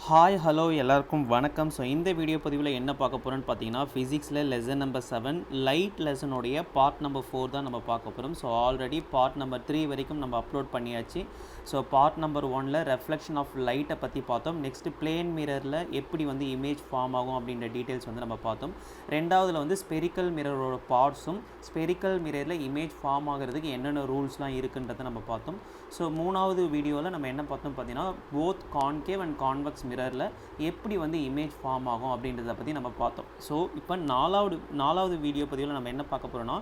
Hi hello எல்லாருக்கும் வணக்கம். So இந்த வீடியோ பதிவில் என்ன பார்க்க போகிறோன்னு பார்த்தீங்கன்னா, ஃபிசிக்ஸில் லெசன் நம்பர் 7 லைட் லெசனுடைய பார்ட் நம்பர் 4 தான் நம்ம பார்க்க போகிறோம். ஸோ ஆல்ரெடி பார்ட் நம்பர் 3 வரைக்கும் நம்ம அப்லோட் பண்ணியாச்சு. ஸோ பார்ட் நம்பர் 1ல் ரெஃப்ளெக்ஷன் ஆஃப் லைட்டை பற்றி பார்த்தோம். நெக்ஸ்ட்டு பிளேன் மிரரில் எப்படி வந்து இமேஜ் ஃபார்ம் ஆகும் அப்படின்ற டீட்டெயில்ஸ் வந்து நம்ம பார்த்தோம். ரெண்டாவதில் வந்து ஸ்பெரிக்கல் மிரரோட பார்ட்ஸும் ஸ்பெரிக்கல் மிரரில் இமேஜ் ஃபார்ம் ஆகிறதுக்கு என்னென்ன ரூல்ஸ்லாம் இருக்குன்றதை நம்ம பார்த்தோம். ஸோ மூணாவது வீடியோவில் நம்ம என்ன பார்த்தோம் பார்த்தீங்கன்னா, போத் கான்கேவ் அண்ட் கான்வெக்ஸ் மிரரில் எப்படி வந்து இமேஜ் ஃபார்ம் ஆகும் அப்படின்றத பற்றி நம்ம பார்த்தோம். ஸோ இப்போ நாலாவது வீடியோ பதிவில் நம்ம என்ன பார்க்க போகிறோம்னா,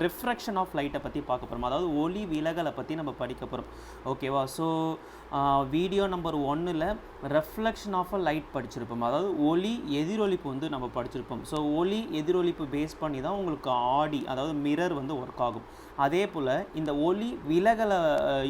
ரிஃப்ராக்ஷன் ஆஃப் லைட்டை பற்றி பார்க்க போகிறோம். அதாவது ஒளி விலகலை பற்றி நம்ம படிக்க போகிறோம். ஓகேவா? ஸோ வீடியோ நம்பர் 1ல் ரெஃப்ளெக்ஷன் ஆஃப் அ லைட் படிச்சிருப்போம். அதாவது ஒளி எதிரொலிப்பு வந்து நம்ம படிச்சிருப்போம். ஸோ ஒளி எதிரொலிப்பு பேஸ் பண்ணி தான் உங்களுக்கு ஆடி, அதாவது மிரர் வந்து ஒர்க் ஆகும். அதே போல் இந்த ஒளி விலகலை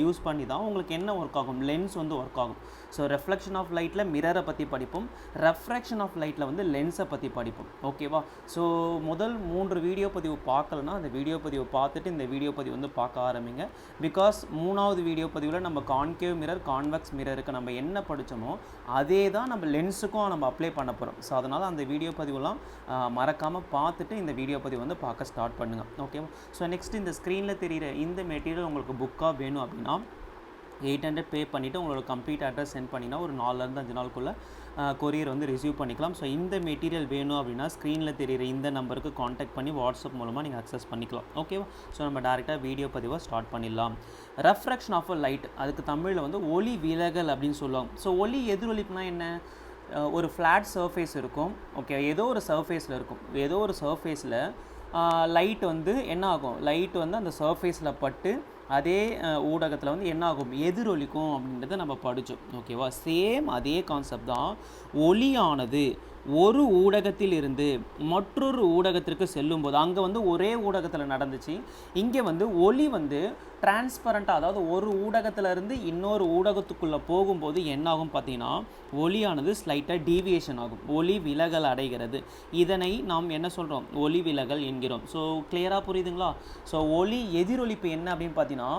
யூஸ் பண்ணி தான் உங்களுக்கு என்ன ஒர்க் ஆகும், லென்ஸ் வந்து ஒர்க் ஆகும். ஸோ ரெஃப்ளெக்ஷன் ஆஃப் லைட்டில் மிரரை பற்றி படிப்போம், ரெஃப்ராக்ஷன் ஆஃப் லைட்டில் வந்து லென்ஸை பற்றி படிப்போம். ஓகேவா? ஸோ முதல் 3 வீடியோ பதிவு பார்க்கலன்னா அந்த வீடியோ பதிவை பார்த்துட்டு இந்த வீடியோ பதிவு வந்து பார்க்க ஆரம்பிங்க. பிகாஸ் 3வது வீடியோ பதிவில் நம்ம கான்கேவ் மிரர் கான்வெக்ஸ் மிரருக்கு நம்ம என்ன படித்தோமோ அதே தான் நம்ம லென்ஸுக்கும் நம்ம அப்ளை பண்ண போகிறோம். ஸோ அதனால் அந்த வீடியோ பதிவுலாம் மறக்காமல் பார்த்துட்டு இந்த வீடியோ பதிவு வந்து பார்க்க ஸ்டார்ட் பண்ணுங்கள். ஓகேவா? ஸோ நெக்ஸ்ட் இந்த ஸ்க்ரீனில் தெரிகிற இந்த மெட்டீரியல் உங்களுக்கு புக்காக வேணும் அப்படின்னா 800 பே பண்ணிவிட்டு உங்களோட கம்ப்ளீட் அட்ரஸ் சென்ட் பண்ணிங்கன்னா ஒரு 4லேருந்து 5 நாளுக்குள்ளே கொரியர் வந்து ரிசீவ் பண்ணிக்கலாம். ஸோ இந்த மெட்டீரியல் வேணும் அப்படின்னா ஸ்க்ரீனில் தெரிகிற இந்த நம்பருக்கு காண்டாக்ட் பண்ணி வாட்ஸ்அப் மூலமாக நீங்கள் அக்சஸ் பண்ணிக்கலாம். ஓகேவா? ஸோ நம்ம டேரெக்டாக வீடியோ பதிவை ஸ்டார்ட் பண்ணிடலாம். ரெஃப்ராக்ஷன் ஆஃப் அ லைட், அதுக்கு தமிழில் வந்து ஒளி விலகல் அப்படின்னு சொல்லுவாங்க. ஸோ ஒளி எதிரொலிப்புனா என்ன? ஒரு ஃப்ளாட் சர்ஃபேஸ் இருக்கும். ஓகே, ஏதோ ஒரு சர்ஃபேஸில் இருக்கும். ஏதோ ஒரு சர்ஃபேஸில் லைட் வந்து என்ன ஆகும், லைட் வந்து அந்த சர்ஃபேஸில் பட்டு அதே ஊடகத்தில் வந்து என்ன ஆகும், எதிரொலிக்கும் அப்படின்றத நம்ம படித்தோம். ஓகேவா? சேம் அதே கான்செப்ட் தான். ஒளியானது ஒரு ஊடகத்தில் இருந்து மற்றொரு ஊடகத்திற்கு செல்லும்போது, அங்கே வந்து ஒரே ஊடகத்தில் நடந்துச்சு, இங்கே வந்து ஒளி வந்து டிரான்ஸ்பரண்ட்டாக, அதாவது ஒரு ஊடகத்திலேருந்து இன்னொரு ஊடகத்துக்குள்ளே போகும்போது என்ன ஆகும் பார்த்தீங்கன்னா, ஒளியானது ஸ்லைட்டாக டீவியேஷன் ஆகும், ஒளி விலகல் அடைகிறது. இதனை நாம் என்ன சொல்கிறோம், ஒளி விலகல் என்கிறோம். ஸோ கிளியராக புரியுதுங்களா? ஸோ ஒளி எதிரொலிப்பு என்ன அப்படின்னு பார்த்தீங்கன்னா,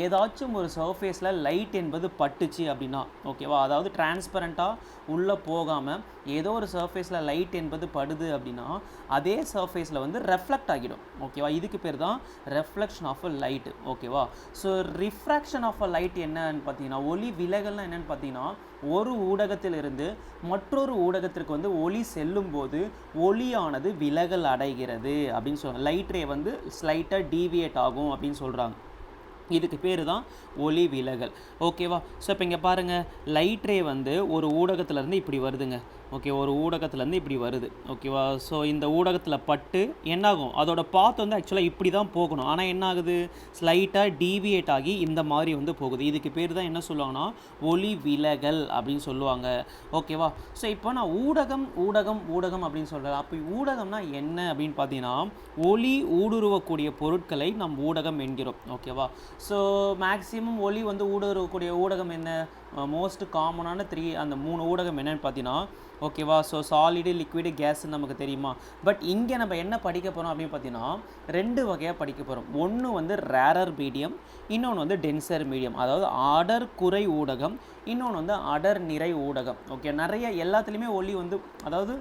ஏதாச்சும் ஒரு சர்ஃபேஸில் லைட் என்பது பட்டுச்சு அப்படின்னா, ஓகேவா, அதாவது டிரான்ஸ்பரண்ட்டாக உள்ளே போகாமல் ஏதோ ஒரு சர்ஃபேஸில் லைட் என்பது படுது அப்படின்னா அதே சர்ஃபேஸில் வந்து ரெஃப்ளெக்ட் ஆகிடும். ஓகேவா? இதுக்கு பேர் தான் ரெஃப்ளெக்ஷன் ஆஃப் அ லைட். ஓகேவா? So refraction of a light என்னன்னு பார்த்தீங்கன்னா, ஒளி விலகல்னா என்னென்னு பார்த்தீங்கன்னா, ஒரு ஊடகத்திலிருந்து மற்றொரு ஊடகத்திற்கு வந்து ஒளி செல்லும்போது ஒளியானது விலகல் அடைகிறது அப்படின்னு சொல்லுவாங்க. லைட் ரே வந்து ஸ்லைட்டாக டீவியேட் ஆகும் அப்படின்னு சொல்கிறாங்க. இதுக்கு பேர் தான் ஒளி விலகல். ஓகேவா? ஸோ இப்போ இங்கே பாருங்கள், லைட் ரே வந்து ஒரு ஊடகத்துலேருந்து இப்படி வருதுங்க. ஓகே, ஒரு ஊடகத்துலேருந்து இப்படி வருது. ஓகேவா? ஸோ இந்த ஊடகத்தில் பட்டு என்னாகும், அதோட பாத் வந்து ஆக்சுவலாக இப்படி தான் போகணும். ஆனால் என்ன ஆகுது, ஸ்லைட்டாக டீவியேட் ஆகி இந்த மாதிரி வந்து போகுது. இதுக்கு பேர் தான் என்ன சொல்லுவாங்கன்னா ஒளி விலகல் அப்படின்னு சொல்லுவாங்க. ஓகேவா? ஸோ இப்போ நான் ஊடகம் ஊடகம் ஊடகம் அப்படின்னு சொல்கிறேன். அப்போ ஊடகம்னா என்ன அப்படின்னு பார்த்தீங்கன்னா, ஒளி ஊடுருவக்கூடிய பொருட்களை நம் ஊடகம் என்கிறோம். ஓகேவா? ஸோ மேக்ஸிமம் ஒளி வந்து ஊடுருவக்கூடிய ஊடகம் என்ன, மோஸ்ட் காமனான அந்த 3 ஊடகம் என்னென்னு பார்த்தீங்கன்னா, ஓகேவா, ஸோ சாலிடு, லிக்விடு, கேஸ்ன்னு நமக்கு தெரியுமா. பட் இங்கே நம்ம என்ன படிக்க போகிறோம் அப்படின்னு பார்த்தீங்கன்னா, 2 வகையாக படிக்க போகிறோம். ஒன்று வந்து ரேரர் மீடியம், இன்னொன்று வந்து டென்சர் மீடியம். அதாவது அடர் குறை ஊடகம், இன்னொன்று வந்து அடர் நிறை ஊடகம். ஓகே, நிறைய எல்லாத்துலேயுமே ஒளி வந்து, அதாவது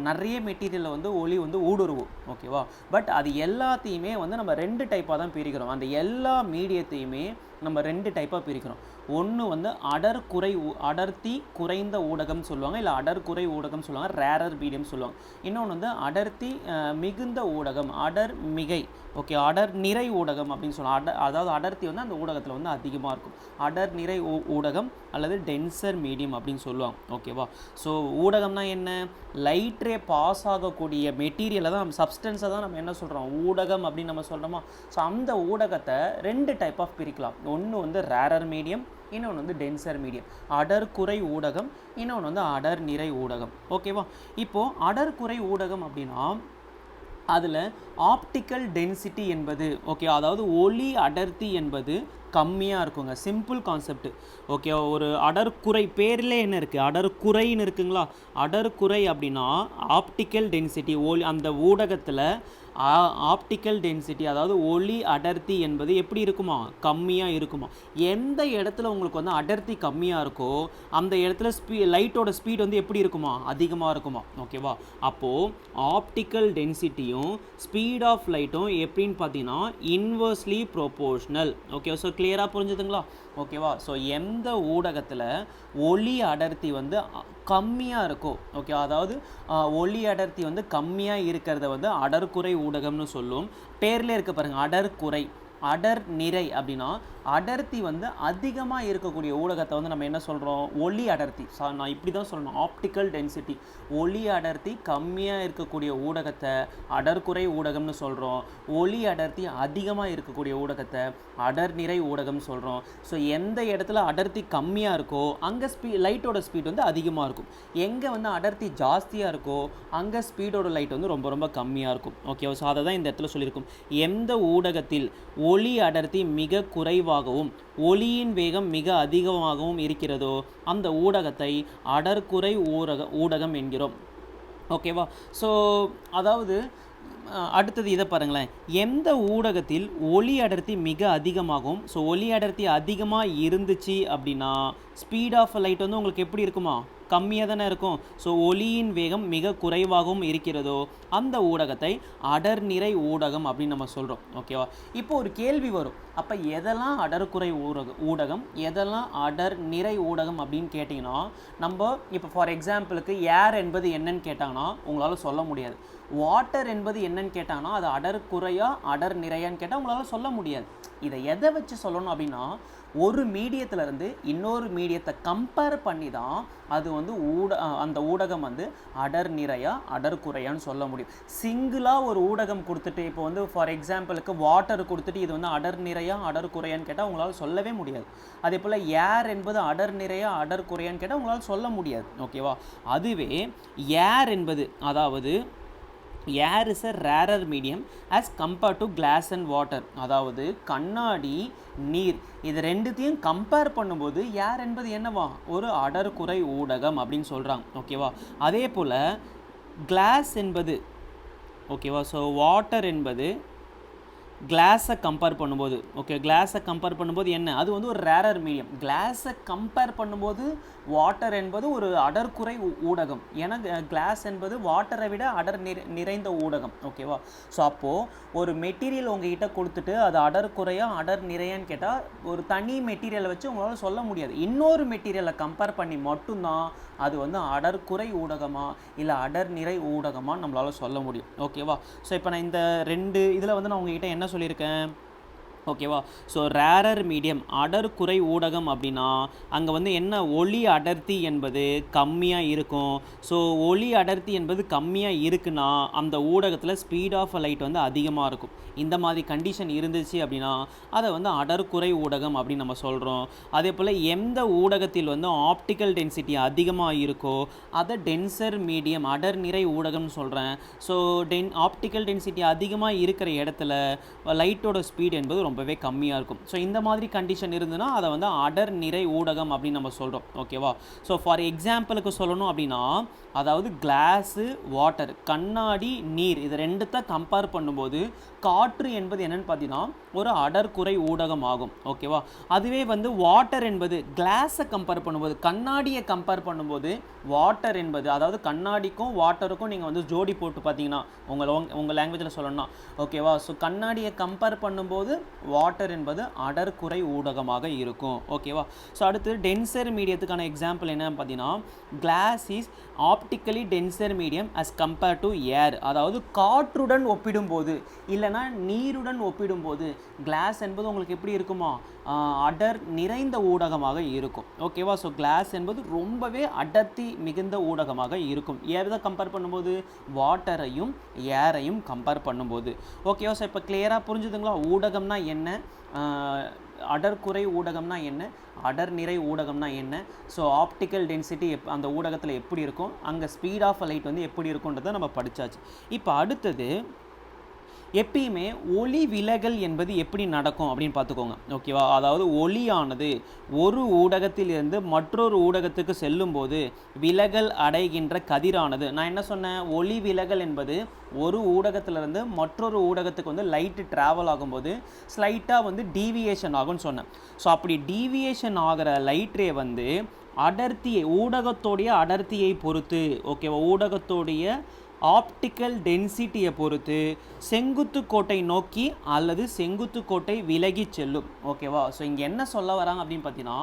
நிறைய மெட்டீரியலில் வந்து ஒளி வந்து ஊடுருவும். ஓகேவா? பட் அது எல்லாத்தையுமே வந்து நம்ம 2 டைப்பாக தான் பிரிக்கிறோம். அந்த எல்லா மீடியத்தையுமே நம்ம 2 டைப்பாக பிரிக்கிறோம். ஒன்று வந்து அடர்த்தி குறைந்த ஊடகம் சொல்லுவாங்க, இல்லை அடர்குறை ஊடகம் சொல்லுவாங்க, ரேரர் மீடியம் சொல்லுவாங்க. இன்னொன்று வந்து அடர்த்தி மிகுந்த ஊடகம், அடர் மிகை. ஓகே, அடர் நிறை ஊடகம் அப்படின்னு சொல்லுவாங்க. அதாவது அடர்த்தி வந்து அந்த ஊடகத்தில் வந்து அதிகமாக இருக்கும், அடர் நிறை ஊடகம் அல்லது டென்சர் மீடியம் அப்படின்னு சொல்லுவாங்க. ஓகேவா? ஸோ ஊடகம்னா என்ன, லைட் ரே பாஸ் ஆகக்கூடிய மெட்டீரியலை தான், நம்ம சப்ஸ்டன்ஸை தான் நம்ம என்ன சொல்கிறோம், ஊடகம் அப்படின்னு நம்ம சொல்கிறோமா. ஸோ அந்த ஊடகத்தை 2 டைப் ஆஃப் பிரிக்கலாம். ஒன்று வந்து ரேரர் மீடியம், இன்னொன்று வந்து டென்சர் மீடியம். அடர் குறை ஊடகம், இன்னொன்று வந்து அடர் நிறை ஊடகம். ஓகேவா? இப்போது அடர் குறை ஊடகம் அப்படின்னா அதில் ஆப்டிக்கல் டென்சிட்டி என்பது, ஓகே, அதாவது ஒளி அடர்த்தி என்பது கம்மியாக இருக்குங்க. Simple concept. ஓகே, ஒரு அடர்குறை பேரில் என்ன இருக்குது, அடர்குறைன்னு இருக்குங்களா. அடர்குறை அப்படின்னா ஆப்டிக்கல் டென்சிட்டி, அந்த ஊடகத்தில் ஆப்டிக்கல் டென்சிட்டி அதாவது ஒளி அடர்த்தி என்பது எப்படி இருக்குமா, கம்மியாக இருக்குமா. எந்த இடத்துல உங்களுக்கு வந்து அடர்த்தி கம்மியாக இருக்கோ அந்த இடத்துல லைட்டோட ஸ்பீட் வந்து எப்படி இருக்குமா, அதிகமாக இருக்குமா. ஓகேவா. அப்போது ஆப்டிக்கல் டென்சிட்டியும் ஸ்பீட் ஆஃப் லைட்டும் எப்படின்னு பார்த்தீங்கன்னா இன்வர்ஸ்லி ப்ரொபோர்ஷ்னல். ஓகே, ஸோ கிளியராக புரிஞ்சுதுங்களா. ஓகேவா. ஸோ எந்த ஊடகத்தில் ஒளி அடர்த்தி வந்து கம்மியாக இருக்கோ, ஓகே, அதாவது ஒளி அடர்த்தி வந்து கம்மியாக இருக்கிறத வந்து அடர்குறை ஊடகம்னு சொல்லும். பேர்லேயே இருக்க பாருங்கள், அடர்குறை. அடர் நிறை அப்படின்னா அடர்த்தி வந்து அதிகமாக இருக்கக்கூடிய ஊடகத்தை வந்து நம்ம என்ன சொல்கிறோம், ஒளி அடர்த்தி. நான் இப்படி தான் சொல்லணும், ஆப்டிக்கல் டென்சிட்டி. ஒளி அடர்த்தி கம்மியாக இருக்கக்கூடிய ஊடகத்தை அடர்குறை ஊடகம்னு சொல்கிறோம். ஒளி அடர்த்தி அதிகமாக இருக்கக்கூடிய ஊடகத்தை அடர் நிறை ஊடகம்னு சொல்கிறோம். ஸோ எந்த இடத்துல அடர்த்தி கம்மியாக இருக்கோ அங்கே லைட்டோட ஸ்பீட் வந்து அதிகமாக இருக்கும். எங்கே வந்து அடர்த்தி ஜாஸ்தியாக இருக்கோ அங்கே ஸ்பீடோட லைட் வந்து ரொம்ப ரொம்ப கம்மியாக இருக்கும். ஓகே, ஸோ அதை தான் இந்த இடத்துல சொல்லியிருக்கும். எந்த ஊடகத்தில் ஒளி அடர்த்தி மிக குறைவாகவும் ஒளியின் வேகம் மிக அதிகமாகவும் இருக்கிறதோ அந்த ஊடகத்தை அடர்குறை ஊடகம் என்கிறோம். ஓகேவா. ஸோ அதாவது அடுத்தது இதை பாருங்களேன். எந்த ஊடகத்தில் ஒளி அடர்த்தி மிக அதிகமாகும், ஸோ ஒளி அடர்த்தி அதிகமாக இருந்துச்சு அப்படின்னா ஸ்பீட் ஆஃப் லைட் வந்து உங்களுக்கு எப்படி இருக்குமா, கம்மியாக தானே இருக்கும். ஸோ ஒளியின் வேகம் மிக குறைவாகவும் இருக்கிறதோ அந்த ஊடகத்தை அடர் நிறை ஊடகம் அப்படின்னு நம்ம சொல்கிறோம். ஓகேவா. இப்போ ஒரு கேள்வி வரும், அப்போ எதெல்லாம் அடர்குறை ஊடகம் எதெல்லாம் அடர் நிறை ஊடகம் அப்படின்னு கேட்டிங்கன்னா, நம்ம இப்போ ஃபார் எக்ஸாம்பிளுக்கு ஏர் என்பது என்னன்னு கேட்டாங்கன்னா உங்களால் சொல்ல முடியாது. வாட்டர் என்பது என்னன்னு கேட்டாங்கன்னா அது அடர்குறையா அடர் நிறையான்னு கேட்டால் உங்களால் சொல்ல முடியாது. இதை எதை வச்சு சொல்லணும் அப்படின்னா, ஒரு மீடியத்திலேருந்து இன்னொரு மீடியத்தை கம்பேர் பண்ணி தான் அது வந்து அந்த ஊடகம் வந்து அடர் நிறையா அடர் குறையான்னு சொல்ல முடியும். சிங்கிளாக ஒரு ஊடகம் கொடுத்துட்டு இப்போ வந்து ஃபார் எக்ஸாம்பிளுக்கு வாட்டர் கொடுத்துட்டு இது வந்து அடர் நிறையா அடர் குறையான்னு கேட்டால் உங்களால் சொல்லவே முடியாது. அதே போல் ஏர் என்பது அடர் நிறையா அடர் குறையான்னு கேட்டால் உங்களால் சொல்ல முடியாது. ஓகேவா. அதுவே ஏர் என்பது, அதாவது air is a rarer medium as compared to glass and water, அதாவது கண்ணாடி நீர் இது ரெண்டுத்தையும் கம்பேர் பண்ணும்போது ஏர் என்பது என்னவா, ஒரு அடர்குறை ஊடகம் அப்படின்னு சொல்கிறாங்க. ஓகேவா. அதே போல் கிளாஸ் என்பது, ஓகேவா, ஸோ வாட்டர் என்பது கிளாஸை கம்பேர் பண்ணும்போது, ஓகே, கிளாஸை கம்பேர் பண்ணும்போது என்ன, அது வந்து ஒரு ரேரர் மீடியம். கிளாஸை கம்பேர் பண்ணும்போது வாட்டர் என்பது ஒரு அடர்குறை ஊடகம். ஏன்னா கிளாஸ் என்பது வாட்டரை விட அடர் நிறைந்த ஊடகம். ஓகேவா. ஸோ அப்போது ஒரு மெட்டீரியல் உங்ககிட்ட கொடுத்துட்டு அது அடர்குறையா அடர் நிறையான்னு கேட்டால் ஒரு தனி மெட்டீரியலை வச்சு உங்களால் சொல்ல முடியாது. இன்னொரு மெட்டீரியலை கம்பேர் பண்ணி மட்டும்தான் அது வந்து அடர்குறை ஊடகமா இல்லை அடர் நிறை ஊடகமா நம்மளால் சொல்ல முடியும். ஓகேவா. ஸோ இப்போ நான் இந்த ரெண்டு இதில் வந்து நான் உங்ககிட்ட என்ன சொல்லியிருக்கேன், ஓகேவா. ஸோ ரேரர் மீடியம் அடர்குறை ஊடகம் அப்படின்னா அங்கே வந்து என்ன, ஒளி அடர்த்தி என்பது கம்மியாக இருக்கும். ஸோ ஒளி அடர்த்தி என்பது கம்மியாக இருக்குன்னா அந்த ஊடகத்தில் ஸ்பீட் ஆஃப் லைட் வந்து அதிகமாக இருக்கும். இந்த மாதிரி கண்டிஷன் இருந்துச்சு அப்படின்னா அதை வந்து அடர்குறை ஊடகம் அப்படின்னு நம்ம சொல்கிறோம். அதே போல் எந்த ஊடகத்தில் வந்து ஆப்டிக்கல் டென்சிட்டி அதிகமாக இருக்கோ அதை டென்சர் மீடியம் அடர் நிறை ஊடகம்னு சொல்கிறேன். ஸோ ஆப்டிக்கல் டென்சிட்டி அதிகமாக இருக்கிற இடத்துல லைட்டோட ஸ்பீட் என்பது ரொம்பவே கம்மியாக இருக்கும். ஸோ இந்த மாதிரி கண்டிஷன் இருந்துன்னா அதை வந்து அடர் நிறை ஊடகம் அப்படின்னு நம்ம சொல்கிறோம். ஓகேவா. ஸோ ஃபார் எக்ஸாம்பிளுக்கு சொல்லணும் அப்படின்னா, அதாவது கிளாஸு வாட்டர் கண்ணாடி நீர் இது ரெண்டுத்தை கம்பேர் பண்ணும்போது காற்று என்பது என்னென்னு பார்த்தீங்கன்னா ஒரு அடர்குறை ஊடகம் ஆகும். ஓகேவா. அதுவே வந்து வாட்டர் என்பது கிளாஸை கம்பேர் பண்ணும்போது கண்ணாடியை கம்பேர் பண்ணும்போது வாட்டர் என்பது, அதாவது கண்ணாடிக்கும் வாட்டருக்கும் நீங்கள் வந்து ஜோடி போட்டு பார்த்தீங்கன்னா உங்கள் லாங்குவேஜில் சொல்லணும்னா, ஓகேவா. ஸோ கண்ணாடியை கம்பேர் பண்ணும்போது வாட்டர் என்பது அடர்குறை ஊடகமாக இருக்கும். ஓகேவா. ஸோ அடுத்து டென்சர் மீடியத்துக்கான எக்ஸாம்பிள் என்னன்னு பார்த்தீங்கன்னா, glass is optically denser medium as compare to air, அதாவது காற்றுடன் ஒப்பிடும்போது இல்லைனா நீருடன் ஒப்பிடும்போது கிளாஸ் என்பது உங்களுக்கு எப்படி இருக்குமா, அடர் நிறைந்த ஊடகமாக இருக்கும். ஓகேவா. ஸோ கிளாஸ் என்பது ரொம்பவே அடர்த்தி மிகுந்த ஊடகமாக இருக்கும். ஏதை கம்பேர் பண்ணும்போது, வாட்டரையும் ஏரையும் கம்பேர் பண்ணும்போது. ஓகேவா. ஸோ இப்போ கிளியராக புரிஞ்சுதுங்களா, ஊடகம்னா என்ன, அடர்குறை ஊடகம்னா என்ன, அடர் நிறை ஊடகம்னா என்ன, ஸோ ஆப்டிக்கல் டென்சிட்டி அந்த ஊடகத்தில் எப்படி இருக்கும், அங்கே ஸ்பீட் ஆஃப் லைட் வந்து எப்படி இருக்குன்றதை நம்ம படித்தாச்சு. இப்போ அடுத்தது எப்பயுமே ஒளி விலகல் என்பது எப்படி நடக்கும் அப்படின்னு பார்த்துக்கோங்க, ஓகேவா? அதாவது ஒளியானது ஒரு ஊடகத்திலிருந்து மற்றொரு ஊடகத்துக்கு செல்லும்போது விலகல் அடைகின்ற கதிரானது, நான் என்ன சொன்னேன், ஒளி விலகல் என்பது ஒரு ஊடகத்திலிருந்து மற்றொரு ஊடகத்துக்கு வந்து லைட்டு ட்ராவல் ஆகும்போது ஸ்லைட்டாக வந்து டீவியேஷன் ஆகும்னு சொன்னேன். ஸோ அப்படி டீவியேஷன் ஆகிற லைட் ரே வந்து அடர்த்தியை, ஊடகத்தோடைய அடர்த்தியை பொறுத்து, ஓகேவா, ஊடகத்தோடைய ஆப்டிக்கல் டென்சிட்டியை பொறுத்து செங்குத்து கோட்டை நோக்கி அல்லது செங்குத்து கோட்டை விலகி செல்லும், ஓகேவா? ஸோ இங்கே என்ன சொல்ல வராங்க அப்படின்னு பார்த்தீங்கன்னா,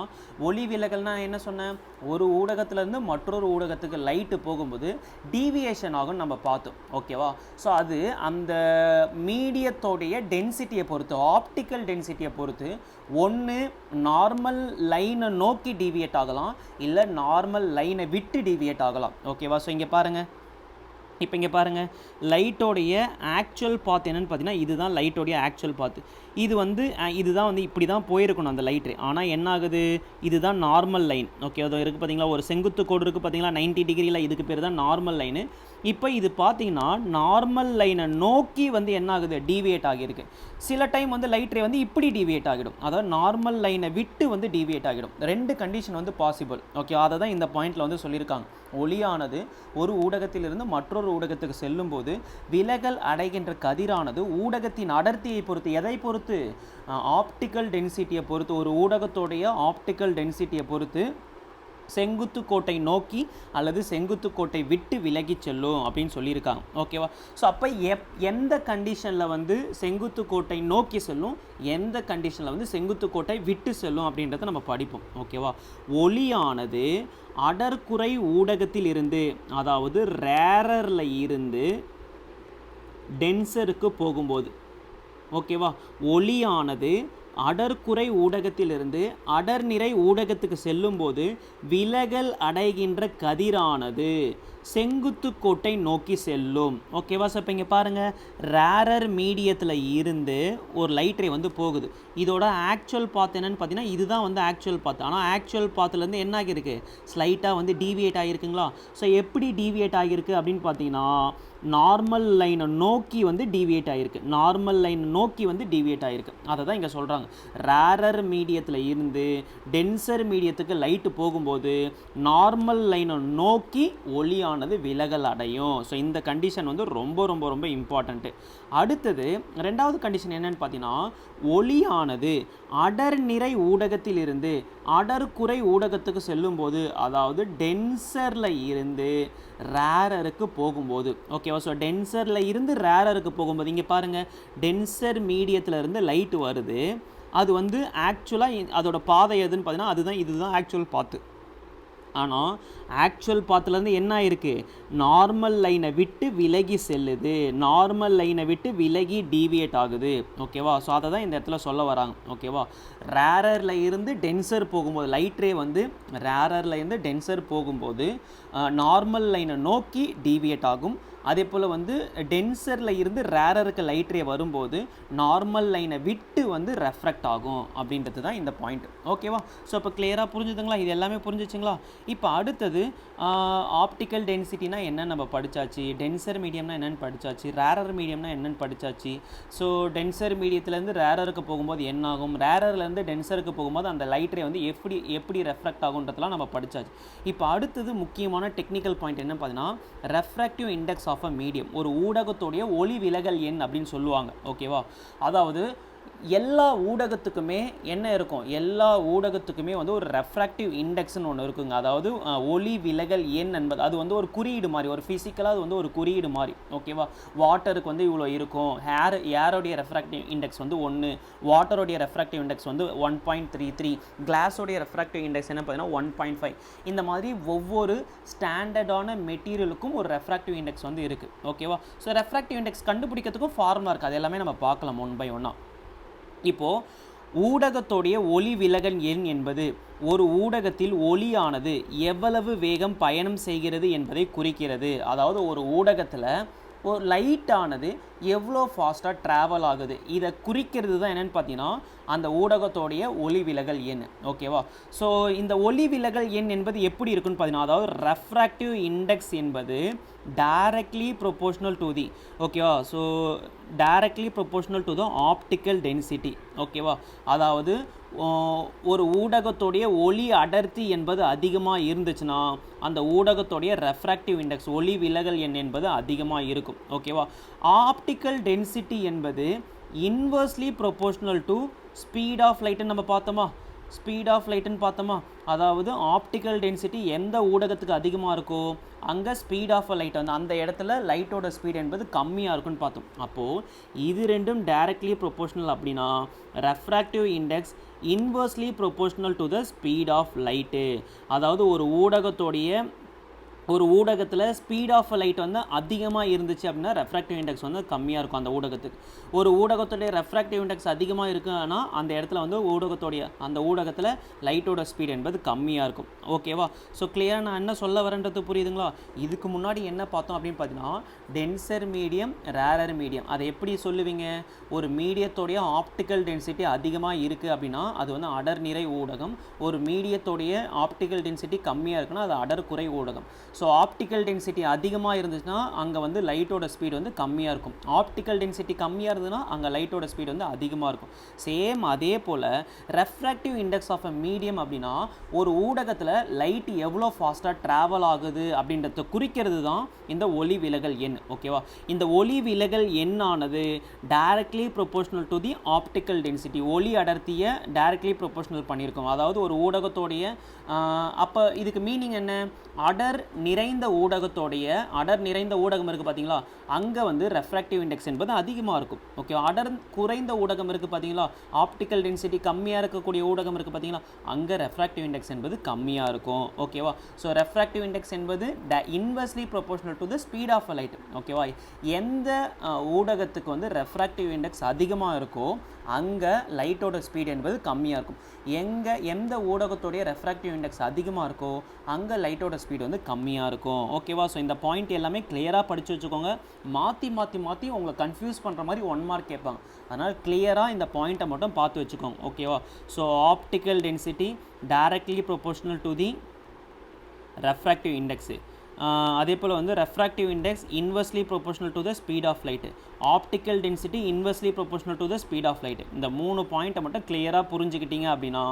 ஒளி விலகல்னா என்ன சொன்னேன், ஒரு ஊடகத்திலேருந்து மற்றொரு ஊடகத்துக்கு லைட்டு போகும்போது டீவியேஷன் ஆகும் நம்ம பார்த்தோம், ஓகேவா? ஸோ அது அந்த மீடியத்தோடைய டென்சிட்டியை பொறுத்து, ஆப்டிக்கல் டென்சிட்டியை பொறுத்து ஒன்று நார்மல் லைனை நோக்கி டீவியேட் ஆகலாம், இல்லை நார்மல் லைனை விட்டு டீவியேட் ஆகலாம், ஓகேவா? ஸோ இங்கே பாருங்கள், இப்போ இங்கே பாருங்கள், லைட்டோடைய ஆக்சுவல் பாத் என்னென்னு பார்த்தீங்கன்னா, இதுதான் லைட்டோடைய ஆக்சுவல் பாத்து. இது வந்து இதுதான் வந்து இப்படி தான் போயிருக்கணும் அந்த லைட்டு. ஆனால் என்ன ஆகுது, இதுதான் நார்மல் லைன், ஓகே, அது இருக்குது பார்த்தீங்களா, ஒரு செங்குத்து கோடு இருக்குது பார்த்தீங்களா 90 டிகிரியில், இதுக்கு பேர் தான் நார்மல் லைனு. இப்போ இது பார்த்தீங்கன்னா நார்மல் லைனை நோக்கி வந்து என்ன ஆகுது, டீவியேட் ஆகியிருக்கு. சில டைம் வந்து லைட் ரே வந்து இப்படி டீவியேட் ஆகிடும், அதாவது நார்மல் லைனை விட்டு வந்து டீவியேட் ஆகிடும். ரெண்டு கண்டிஷன் வந்து பாசிபிள், ஓகே, அதை தான் இந்த பாயிண்டில் வந்து சொல்லியிருக்காங்க. ஒளியானது ஒரு ஊடகத்திலிருந்து மற்றொரு ஊடகத்துக்கு செல்லும்போது விலகல் அடைகின்ற கதிரானது ஊடகத்தின் அடர்த்தியை பொறுத்து, எதை பொறுத்து, ஆப்டிக்கல் டென்சிட்டியை பொறுத்து, ஒரு ஊடகத்தோடைய ஆப்டிக்கல் டென்சிட்டியை பொறுத்து செங்குத்து கோட்டை நோக்கி அல்லது செங்குத்து கோட்டை விட்டு விலகி செல்லும் அப்படின்னு சொல்லியிருக்காங்க, ஓகேவா? ஸோ அப்போ எந்த கண்டிஷனில் வந்து செங்குத்து கோட்டை நோக்கி செல்லும், எந்த கண்டிஷனில் வந்து செங்குத்து கோட்டை விட்டு செல்லும் அப்படின்றத நம்ம படிப்போம், ஓகேவா? ஒளியானது அடர்குறை ஊடகத்தில் இருந்து, அதாவது ரேரரில் இருந்து டென்சருக்கு போகும்போது, ஓகேவா, ஒளியானது அடர்குறை ஊடகத்திலிருந்து அடர்நிறை ஊடகத்துக்கு செல்லும்போது விலகல் அடைகின்ற கதிரானது செங்குத்து கோட்டை நோக்கி செல்லும், ஓகேவா? ஸோ இப்போ இங்கே பாருங்கள், ரேரர் மீடியத்தில் இருந்து ஒரு லைட் ரே வந்து போகுது. இதோட ஆக்சுவல் பாத் என்னென்னு பார்த்தீங்கன்னா, இதுதான் வந்து ஆக்சுவல் பாத். ஆனால் ஆக்சுவல் பாத்துலேருந்து என்ன ஆகியிருக்கு, ஸ்லைட்டாக வந்து டீவியேட் ஆகியிருக்குங்களா? ஸோ எப்படி டீவியேட் ஆகியிருக்கு அப்படின்னு பார்த்தீங்கன்னா, நார்மல் லைனை நோக்கி வந்து டீவியேட் ஆகிருக்கு, நார்மல் லைனை நோக்கி வந்து டீவியேட் ஆகிருக்கு. அதை தான் இங்கே சொல்கிறாங்க. ரேரர் மீடியத்தில் இருந்து டென்சர் மீடியத்துக்கு லைட்டு போகும்போது நார்மல் லைனை நோக்கி ஒளியானது விலகல் அடையும். ஸோ இந்த கண்டிஷன் வந்து ரொம்ப ரொம்ப ரொம்ப இம்பார்ட்டண்ட்டு. அடுத்தது ரெண்டாவது கண்டிஷன் என்னன்னு பார்த்தீங்கன்னா, ஒளியானது அடர் நிறை ஊடகத்தில் இருந்து அடர்குறை ஊடகத்துக்கு செல்லும்போது, அதாவது டென்சரில் இருந்து ரேரருக்கு போகும்போது, ஓகேவா? ஸோ டென்சரில் இருந்து ரேரருக்கு போகும்போது இங்கே பாருங்கள், டென்சர் மீடியத்தில் இருந்து லைட்டு வருது, அது வந்து ஆக்சுவலாக அதோட பாதை எதுன்னு பார்த்தீங்கன்னா இதுதான் ஆக்சுவல் பாத்து. ஆனால் ஆக்சுவல் பாத்துலேருந்து என்ன இருக்குது, நார்மல் லைனை விட்டு விலகி செல்லுது, நார்மல் லைனை விட்டு விலகி டீவியேட் ஆகுது, ஓகேவா? ஸோ அதை தான் இந்த இடத்துல சொல்ல வராங்க, ஓகேவா? ரேரரில் இருந்து டென்சர் போகும்போது, லைட் ரே வந்து ரேரரில் இருந்து டென்சர் போகும்போது நார்மல் லைனை நோக்கி டீவியேட் ஆகும். அதே போல் வந்து டென்சரில் இருந்து ரேரருக்கு லைட் ரே வரும்போது நார்மல் லைனை விட்டு வந்து ரெஃப்ராக்ட் ஆகும் அப்படின்றது தான் இந்த பாயிண்ட், ஓகேவா? ஸோ இப்போ கிளியராக புரிஞ்சுதுங்களா? இது எல்லாமே புரிஞ்சிச்சுங்களா? இப்போ அடுத்தது ஆப்டிக்கல் டென்சிட்டினா என்னென்னு நம்ம படித்தாச்சு, டென்சர் மீடியம்னா என்னென்னு படித்தாச்சு, ரேரர் மீடியம்னா என்னென்னு படித்தாச்சு. ஸோ டென்சர் மீடியத்துலேருந்து ரேரருக்கு போகும்போது என்ன ஆகும், ரேரர்லேருந்து டென்சருக்கு போகும்போது அந்த லைட் ரே வந்து எப்படி ரெஃப்ராக்ட் ஆகுன்றதுலாம் நம்ம படித்தாச்சு. இப்போ அடுத்தது முக்கியமான டெக்னிக்கல் பாயிண்ட் என்னன்னு பார்த்தீங்கன்னா, refractive index of a medium, ஒரு ஊடகத்தோடைய ஒளி விலகல் எண் அப்படின்னு சொல்லுவாங்க, ஓகேவா? அதாவது எல்லா ஊடகத்துக்குமே என்ன இருக்கும், எல்லா ஊடகத்துக்குமே வந்து ஒரு ரெஃப்ராக்டிவ் இண்டெக்ஸ்னு ஒன்று இருக்குங்க. அதாவது ஒளி விலகல் எண் என்பது அது வந்து ஒரு குறியீடு மாதிரி, ஒரு ஃபிசிக்கலாக அது வந்து ஒரு குறியீடு மாதிரி, ஓகேவா? வாட்டருக்கு வந்து இவ்வளோ இருக்கும், ஏரோடைய ரெஃப்ராக்டிவ் இண்டெக்ஸ் வந்து 1, வாட்டருடைய ரெஃப்ராக்டிவ் இண்டெக்ஸ் வந்து 1.33, கிளாஸோடைய ரெஃப்ராக்டிவ் இண்டெக்ஸ் என்ன பார்த்தீங்கன்னா 1.5. இந்த மாதிரி ஒவ்வொரு ஸ்டாண்டர்டான மெட்டீரியலுக்கும் ஒரு ரெஃப்ராக்டிவ் இண்டெக்ஸ் வந்து இருக்குது, ஓகேவா? ஸோ ரெஃப்ராக்டிவ் இண்டெக்ஸ் கண்டுபிடிக்கிறதுக்கும் ஃபார்முலா இருக்குது, அது எல்லாமே நம்ம பார்க்கலாம் ஒன் பை ஒன்னாக. இப்போது ஊடகத்தோடைய ஒளி விலகல் எண் என்பது ஒரு ஊடகத்தில் ஒளியானது எவ்வளவு வேகம் பயணம் செய்கிறது என்பதை குறிக்கிறது. அதாவது ஒரு ஊடகத்தில் ஒரு லைட்டானது எவ்வளோ ஃபாஸ்ட்டாக ட்ராவல் ஆகுது, இதை குறிக்கிறது தான் என்னென்னு பார்த்தீங்கன்னா அந்த ஊடகத்தோடைய ஒளி விலகல் எண். ஓகேவா? ஸோ இந்த ஒளி விலகல் எண் என்பது எப்படி இருக்குன்னு பார்த்தீங்கன்னா, அதாவது ரெஃப்ராக்டிவ் இண்டெக்ஸ் என்பது டைரக்ட்லி ப்ரொபோர்ஷனல் டு தி, ஓகேவா? So directly proportional to the optical density. ஓகேவா? அதாவது ஒரு ஊடகத்தோடைய ஒளி அடர்த்தி என்பது அதிகமாக இருந்துச்சுன்னா அந்த ஊடகத்தோடைய ரெஃப்ராக்டிவ் இண்டெக்ஸ் ஒளி விலகல் எண் என்பது அதிகமாக இருக்கும். ஓகேவா? ஆப்டிக்கல் டென்சிட்டி என்பது inversely proportional to speed of லைட்டுன்னு நம்ம பார்த்தோமா? ஸ்பீட் ஆஃப் லைட்டுன்னு பார்த்தோமா? அதாவது ஆப்டிக்கல் டென்சிட்டி எந்த ஊடகத்துக்கு அதிகமாக இருக்கோ அங்கே ஸ்பீட் ஆஃப் லைட் வந்து அந்த இடத்துல லைட்டோட ஸ்பீட் என்பது கம்மியாக இருக்குன்னு பார்த்தோம். அப்போது இது ரெண்டும் டைரக்ட்லி ப்ரொபோர்ஷனல் அப்படின்னா refractive index inversely proportional to the speed of light. அதாவது ஒரு ஊடகத்தில் ஸ்பீட் ஆஃப் லைட் வந்து அதிகமாக இருந்துச்சு அப்படின்னா ரெஃப்ராக்டிவ் இண்டெக்ஸ் வந்து கம்மியாக இருக்கும் அந்த ஊடகத்துக்கு. ஒரு ஊடகத்துடைய ரெஃப்ராக்டிவ் இண்டெக்ஸ் அதிகமாக இருக்குன்னா அந்த இடத்துல வந்து அந்த ஊடகத்தில் லைட்டோட ஸ்பீட் என்பது கம்மியாக இருக்கும். ஓகேவா? ஸோ கிளியராக நான் என்ன சொல்ல வரேன்றது புரியுதுங்களா? இதுக்கு முன்னாடி என்ன பார்த்தோம் அப்படின்னு பார்த்தீங்கன்னா டென்சர் மீடியம், ரேரர் மீடியம். அதை எப்படி சொல்லுவீங்க? ஒரு மீடியத்தோடைய ஆப்டிக்கல் டென்சிட்டி அதிகமாக இருக்குது அப்படின்னா அது வந்து அடர் நிறை ஊடகம். ஒரு மீடியத்தோடைய ஆப்டிக்கல் டென்சிட்டி கம்மியாக இருக்குன்னா அது அடர் குறை ஊடகம். ஸோ ஆப்டிக்கல் டென்சிட்டி அதிகமாக இருந்துச்சுன்னா அங்கே வந்து லைட்டோட ஸ்பீடு வந்து கம்மியாக இருக்கும். ஆப்டிக்கல் டென்சிட்டி கம்மியாக இருந்ததுன்னா அங்கே லைட்டோட ஸ்பீடு வந்து அதிகமாக இருக்கும். சேம் அதே போல் refractive index of a medium அப்படின்னா ஒரு ஊடகத்தில் லைட் எவ்வளோ ஃபாஸ்ட்டாக ட்ராவல் ஆகுது அப்படின்றத குறிக்கிறது தான் இந்த ஒளி விலகல் எண். ஓகேவா? இந்த ஒளி விலகல் எண்ணானது directly proportional to the optical density. ஒளி அடர்த்தியை டைரக்ட்லி ப்ரொபோர்ஷனல் பண்ணியிருக்கோம். அதாவது ஒரு ஊடகத்தோடைய அப்போ இதுக்கு மீனிங் என்ன? அடர் நிறைந்த ஊடகம் இருக்குது பார்த்தீங்களா? அங்கே வந்து ரெஃப்ராக்டிவ் இண்டெக்ஸ் என்பது அதிகமாக இருக்கும். ஓகே, அடர் குறைந்த ஊடகம் இருக்குது பார்த்தீங்களா? ஆப்டிக்கல் டென்சிட்டி கம்மியாக இருக்கக்கூடிய ஊடகம் இருக்குது பார்த்தீங்களா? அங்கே ரெஃப்ராக்டிவ் இண்டெக்ஸ் என்பது கம்மியாக இருக்கும். ஓகேவா? ஸோ ரெஃப்ராக்டிவ் இண்டெக்ஸ் என்பது inversely proportional to the speed of a light. ஓகேவா? எந்த ஊடகத்துக்கு வந்து ரெஃப்ராக்டிவ் இண்டெக்ஸ் அதிகமாக இருக்கோ அங்கே லைட்டோட ஸ்பீட் என்பது கம்மியாக இருக்கும். எந்த ஊடகத்தோடைய ரெஃப்ராக்டிவ் இண்டெக்ஸ் அதிகமாக இருக்கோ அங்கே லைட்டோட ஸ்பீட் வந்து கம்மியாக இருக்கும். ஓகேவா? ஸோ இந்த பாயிண்ட் எல்லாமே கிளியராக படித்து வச்சுக்கோங்க. மாற்றி உங்களை கன்ஃபியூஸ் பண்ணுற மாதிரி 1 மார்க் கேட்பாங்க. அதனால் கிளியராக இந்த பாயிண்ட்டை மட்டும் பார்த்து வச்சுக்கோங்க. ஓகேவா? So optical density directly proportional to the refractive index. அதே போல் வந்து refractive index inversely proportional to the speed of light, optical density inversely proportional to the speed of light. இந்த 3 பாயிண்ட்டை மட்டும் கிளியராக புரிஞ்சுக்கிட்டீங்க அப்படின்னா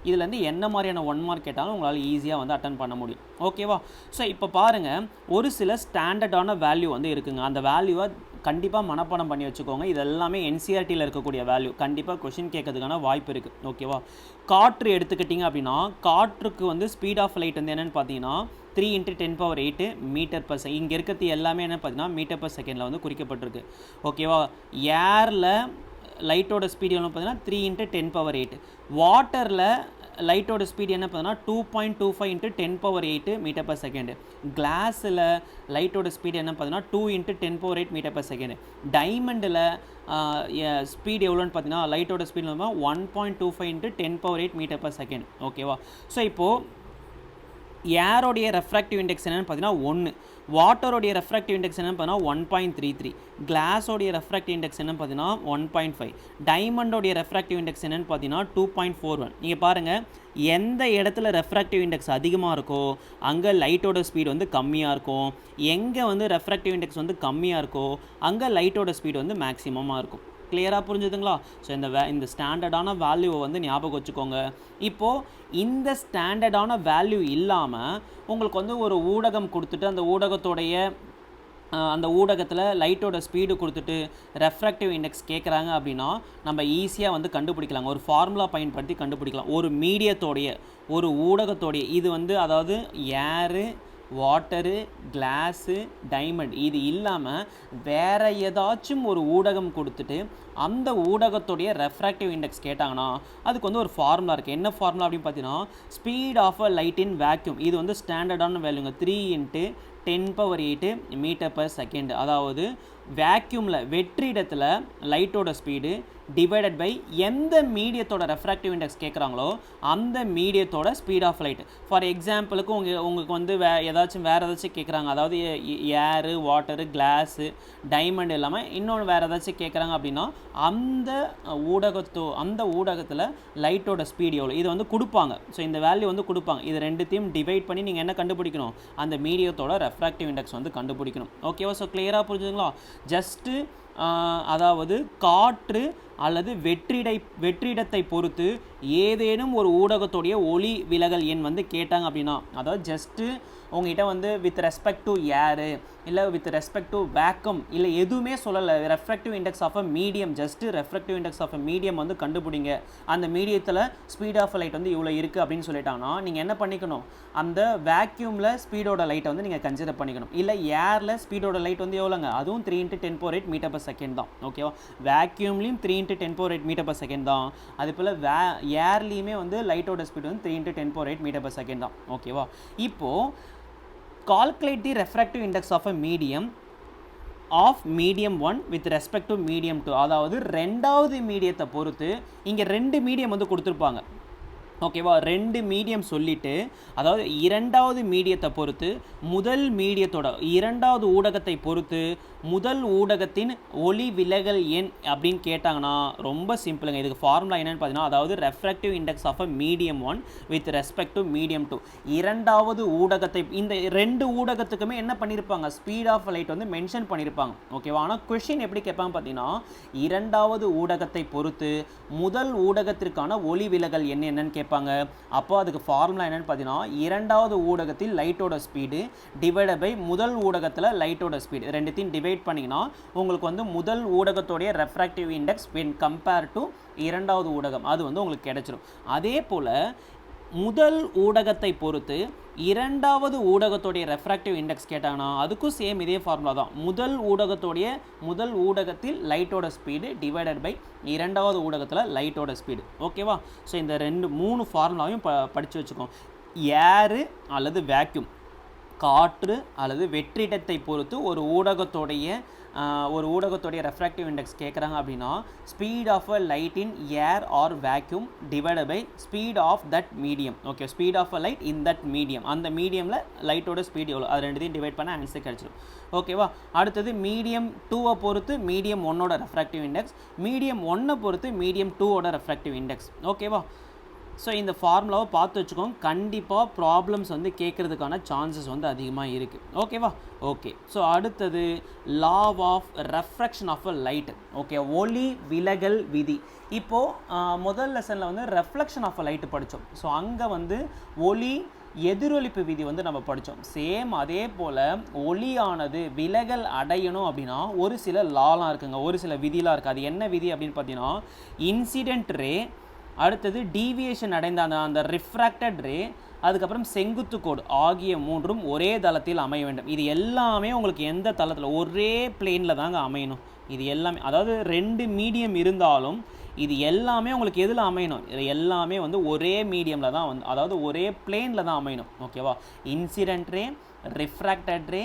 இதுலேருந்து என்ன மாதிரியான 1 மார்க் கேட்டாலும் உங்களால் ஈஸியாக வந்து அட்டன் பண்ண முடியும். ஓகேவா? ஸோ இப்போ பாருங்கள், ஒரு சில ஸ்டாண்டர்டான வேல்யூ வந்து இருக்குங்க. அந்த வேல்யூவை கண்டிப்பாக மனப்பாடம் பண்ணி வச்சுக்கோங்க. இது எல்லாமே என்சிஆர்டியில் இருக்கக்கூடிய வேல்யூ. கண்டிப்பாக கொஷின் கேட்கறதுக்கான வாய்ப்பு இருக்குது. ஓகேவா? காற்று எடுத்துக்கிட்டிங்க அப்படின்னா காற்றுக்கு வந்து ஸ்பீட் ஆஃப் லைட் வந்து என்னென்னு பார்த்தீங்கன்னா 3 × 10⁸ மீட்டர் பர் செகண்ட். இங்கே இருக்கிறது எல்லாமே என்ன பார்த்தீங்கன்னா மீட்டர் பர் செகண்டில் வந்து குறிக்கப்பட்டிருக்கு. ஓகேவா? ஏரில் லைட்டோட ஸ்பீட் என்ன பார்த்தீங்கன்னா 3 × 10⁸. வாட்டரில் லைட்டோட ஸ்பீட் என்ன பார்த்தீங்கன்னா 2.25 × 10⁸ மீட்டர் பர் செகண்ட். கிளாஸில் லைட்டோட ஸ்பீட் என்ன பார்த்தீங்கன்னா 2 × 10⁸ மீட்டர் பர் செகண்ட். டைமண்டில் ஸ்பீட் எவ்வளோன்னு பார்த்தீங்கன்னா லைட்டோட ஸ்பீட் 1.25 × 10⁸ மீட்டர் பர் செகண்ட். ஓகேவா? ஸோ இப்போது ஏரோடைய ரெஃப்ராக்டிவ் இண்டெக்ஸ் என்னென்னு பார்த்தீங்கன்னா 1, வாட்டரோடைய ரெஃப்ராக்டிவ் இண்டெக்ஸ் என்னென்னு பார்த்தீங்கன்னா 1.33, கிளாஸோடைய ரெஃப்ராக்டிவ் இண்டெக்ஸ் என்னென்னு பார்த்தீங்கன்னா 1.5, டைமண்டோடைய ரெஃப்ராக்டிவ் இண்டெக்ஸ் என்னென்னு பார்த்தீங்கன்னா 2.41. நீங்கள் பாருங்கள், எந்த இடத்துல ரெஃப்ராக்டிவ் இண்டெக்ஸ் அதிகமாக இருக்கோ அங்கே லைட்டோட ஸ்பீட் வந்து கம்மியாக இருக்கும். எங்கே வந்து ரெஃப்ராக்டிவ் இண்டெக்ஸ் வந்து கம்மியாக இருக்கோ அங்கே லைட்டோட ஸ்பீட் வந்து மேக்ஸிமமாக இருக்கும். கிளியராக புரிஞ்சுதுங்களா? ஸோ இந்த ஸ்டாண்டர்டான வேல்யூவை வந்து ஞாபகம் வச்சுக்கோங்க. இப்போது இந்த ஸ்டாண்டர்டான வேல்யூ இல்லாமல் உங்களுக்கு வந்து ஒரு ஊடகம் கொடுத்துட்டு அந்த ஊடகத்தில் லைட்டோட ஸ்பீடு கொடுத்துட்டு ரெஃப்ராக்டிவ் இண்டெக்ஸ் கேட்குறாங்க அப்படின்னா நம்ம ஈஸியாக வந்து கண்டுபிடிக்கலாங்க. ஒரு ஃபார்முலா பயன்படுத்தி கண்டுபிடிக்கலாம். ஒரு மீடியத்தோடைய ஒரு ஊடகத்தோடைய இது வந்து அதாவது ஏரு, வாட்டரு, கிளாஸு, டைமண்ட் இது இல்லாமல் வேறு ஏதாச்சும் ஒரு ஊடகம் கொடுத்துட்டு அந்த ஊடகத்துடைய ரெஃப்ராக்டிவ் இண்டெக்ஸ் கேட்டாங்கன்னா அதுக்கு வந்து ஒரு ஃபார்முலா இருக்குது. என்ன ஃபார்முலா அப்படின்னு பார்த்தீங்கன்னா speed of a light in vacuum. இது வந்து ஸ்டாண்டர்டான வேல்யூங்க. 3 × 10⁸ மீட்டர்/செகண்ட். அதாவது வேக்யூமில் வெற்றிடத்தில் லைட்டோட ஸ்பீடு டிவைடட் பை எந்த மீடியத்தோட ரெஃப்ராக்டிவ் இண்டெக்ஸ் கேட்குறாங்களோ அந்த மீடியத்தோட ஸ்பீட் ஆஃப் லைட். ஃபார் எக்ஸாம்பிளுக்கு உங்களுக்கு வந்து வேறு ஏதாச்சும் கேட்குறாங்க, அதாவது ஏரு, வாட்டரு, கிளாஸு, டைமண்ட் இல்லாமல் இன்னொன்று வேறு ஏதாச்சும் கேட்குறாங்க அப்படின்னா அந்த ஊடகத்தில் லைட்டோட ஸ்பீடு எவ்வளோ இது வந்து கொடுப்பாங்க. ஸோ இந்த வேல்யூ வந்து கொடுப்பாங்க. இது ரெண்டுத்தையும் டிவைட் பண்ணி நீங்கள் என்ன கண்டுபிடிக்கணும், அந்த மீடியத்தோட ரெஃப்ராக்டிவ் இண்டெக்ஸ் வந்து கண்டுபிடிக்கணும். ஓகேவா? ஸோ கிளியராக புரிஞ்சுதுங்களா? ஜஸ்ட்டு அதாவது காற்று அல்லது வெற்றிடத்தை பொறுத்து ஏதேனும் ஒரு ஊடகத்துடைய ஒளி விலகல் எண் வந்து கேட்டாங்க அப்படின்னா, அதாவது ஜஸ்ட்டு உங்ககிட்ட வந்து வித் ரெஸ்பெக்ட் டு ஏரு இல்லை வித் ரெஸ்பெக்ட் டு வேக்கம் இல்லை எதுவுமே சொல்லலை, refractive index of a medium, just refractive index of a medium வந்து கண்டுபிடிங்க, அந்த மீடியத்தில் ஸ்பீட் ஆஃப் லைட் வந்து இவ்வளோ இருக்குது அப்படின்னு சொல்லிட்டாங்கன்னா நீங்கள் என்ன பண்ணிக்கணும், அந்த வேக்யூமில் ஸ்பீடோட லைட்டை வந்து நீங்கள் கன்சிடர் பண்ணிக்கணும். இல்லை ஏரில் ஸ்பீடோட லைட் வந்து எவ்வளோங்க, அதுவும் 3 × 10⁸ மீட்டர்/செகண்ட் தான். ஓகேவா? வேக்யூம்லேயும் 3 × 10⁸ மீட்டர்/செகண்ட் தான். அது போல் ஏர்லேயுமே வந்து லைட்டோட ஸ்பீடு வந்து 3 × 10⁸ மீட்டர்/செகண்ட் தான். ஓகேவா? இப்போது calculate the refractive index of a medium of medium 1 with respect to medium 2. அதாவது ரெண்டாவது மீடியத்தை பொறுத்து இங்கே 2 மீடியம் வந்து கொடுத்துருப்பாங்க. ஓகேவா? 2 மீடியம் சொல்லிவிட்டு, அதாவது இரண்டாவது மீடியத்தை பொறுத்து முதல் மீடியத்தோட இரண்டாவது ஊடகத்தை பொறுத்து முதல் ஊடகத்தின் ஒளி விலகல் எண் அப்படின்னு கேட்டாங்கன்னா ரொம்ப சிம்பிளுங்க. இதுக்கு ஃபார்முலா என்னென்னு பார்த்தீங்கன்னா, அதாவது refractive index of a medium 1 with respect to medium 2. இரண்டாவது ஊடகத்தை இந்த 2 ஊடகத்துக்குமே என்ன பண்ணியிருப்பாங்க, ஸ்பீட் ஆஃப் லைட் வந்து மென்ஷன் பண்ணியிருப்பாங்க. ஓகேவா? ஆனால் கொஷின் எப்படி கேட்பாங்க பார்த்தீங்கன்னா, இரண்டாவது ஊடகத்தை பொறுத்து முதல் ஊடகத்திற்கான ஒளி விலகல் எண் என்னன்னு கேட்பாங்க. அப்போ அதுக்கு ஃபார்முலா என்னன்னு பார்த்தீங்கன்னா, இரண்டாவது ஊடகத்தில் லைட்டோட ஸ்பீடு டிவைட் பை முதல் ஊடகத்தில் லைட்டோட ஸ்பீடு, ரெண்டுத்தையும் டிவைட் பண்ணிங்கன்னா உங்களுக்கு வந்து முதல் ஊடகத்தோடைய refractive index when compare to இரண்டாவது ஊடகம் அது வந்து உங்களுக்கு கிடைச்சிடும். அதே போல் முதல் ஊடகத்தை பொறுத்து இரண்டாவது ஊடகத்தோடைய ரெஃப்ராக்டிவ் இண்டெக்ஸ் கேட்டாங்கன்னா அதுக்கும் சேம் இதே ஃபார்முலா தான். முதல் ஊடகத்தில் லைட்டோட ஸ்பீடு டிவைடட் பை இரண்டாவது ஊடகத்தில் லைட்டோட ஸ்பீடு. ஓகேவா? ஸோ இந்த 3 ஃபார்முலாவையும் படித்து வச்சுக்கோம். ஏரு அல்லது வேக்யூம், காற்று அல்லது வெற்றிடத்தை பொறுத்து ஒரு ஊடகத்தோடைய ரெஃப்ராக்டிவ் இண்டெக்ஸ் கேட்குறாங்க அப்படின்னா speed of a light in air or vacuum divide by speed of that medium. Okay, speed of a light in that medium, அந்த மீடியமில் லைட்டோட ஸ்பீட் எவ்வளோ அது ரெண்டுத்தையும் டிவைட் பண்ண ஆன்சர் கிடச்சிடும். ஓகேவா? அடுத்தது மீடியம் 2 பொறுத்து மீடியம் 1 ரெஃப்ராக்டிவ் இண்டெக்ஸ், மீடியம் 1 பொறுத்து மீடியம் 2 ரெஃப்ராக்டிவ் இண்டெக்ஸ். ஓகேவா? ஸோ இந்த ஃபார்முலாவை பார்த்து வச்சுக்கோங்க. கண்டிப்பாக ப்ராப்ளம்ஸ் வந்து கேட்குறதுக்கான சான்சஸ் வந்து அதிகமாக இருக்குது. ஓகேவா? ஓகே. ஸோ அடுத்தது law of refraction of a light. Okay, ஒளி விலகல் விதி. இப்போது முதல் லெசனில் வந்து ரெஃப்ளெக்ஷன் ஆஃப் அ லைட்டு படித்தோம். ஸோ அங்கே வந்து ஒளி எதிரொலிப்பு விதி வந்து நம்ம படித்தோம். சேம் அதே போல் ஒளியானது விலகல் அடையணும் அப்படின்னா ஒரு சில லாலாம் இருக்குங்க, ஒரு சில விதிலாம் இருக்குது. அது என்ன விதி அப்படின்னு பார்த்தீங்கன்னா, இன்சிடென்ட் ரே, அடுத்தது டீவியேஷன் அடைந்த அந்த ரிஃப்ராக்டட் ரே, அதுக்கப்புறம் செங்குத்து கோடு ஆகிய 3ம் ஒரே தளத்தில் அமைய வேண்டும். இது எல்லாமே உங்களுக்கு எந்த தளத்தில், ஒரே பிளேனில் தாங்க அமையணும். இது எல்லாமே, அதாவது 2 மீடியம் இருந்தாலும் இது எல்லாமே உங்களுக்கு எதில் அமையணும், இது எல்லாமே வந்து ஒரே மீடியமில் தான் வந்து, அதாவது ஒரே பிளேனில் தான் அமையணும். ஓகேவா? இன்சிடென்ட் ரே, ரிஃப்ராக்டட் ரே,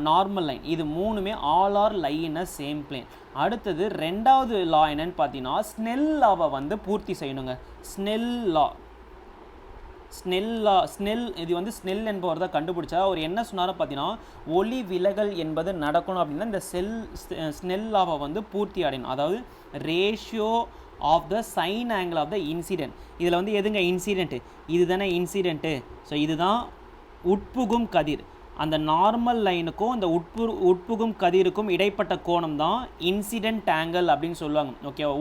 நார்மல் லைன், இது 3மே ஆல் ஆர் லை இன் அ சேம் பிளேன். அடுத்தது ரெண்டாவது லா என்னன்னு பார்த்தீங்கன்னா, ஸ்னெல் லாவை வந்து பூர்த்தி செய்யணுங்க. ஸ்னெல் இது வந்து ஸ்னெல் என்பவர் தான் கண்டுபிடிச்சா. அவர் என்ன சொன்னாரோ பார்த்தீங்கன்னா, ஒளி விலகல் என்பது நடக்கணும் அப்படின்னா இந்த ஸ்னெல் லாவை வந்து பூர்த்தி அடையணும். அதாவது ratio of the sine angle of the incident. இதில் வந்து எதுங்க இன்சிடென்ட்டு, இது தானே இன்சிடென்ட்டு. ஸோ இதுதான் உட்புகும் கதிர். அந்த நார்மல் லைனுக்கும் இந்த உட்புகும் கதிருக்கும் இடைப்பட்ட கோணம் தான் இன்சிடென்ட் ஆங்கிள் அப்படின்னு சொல்லுவாங்க. ஓகேவா?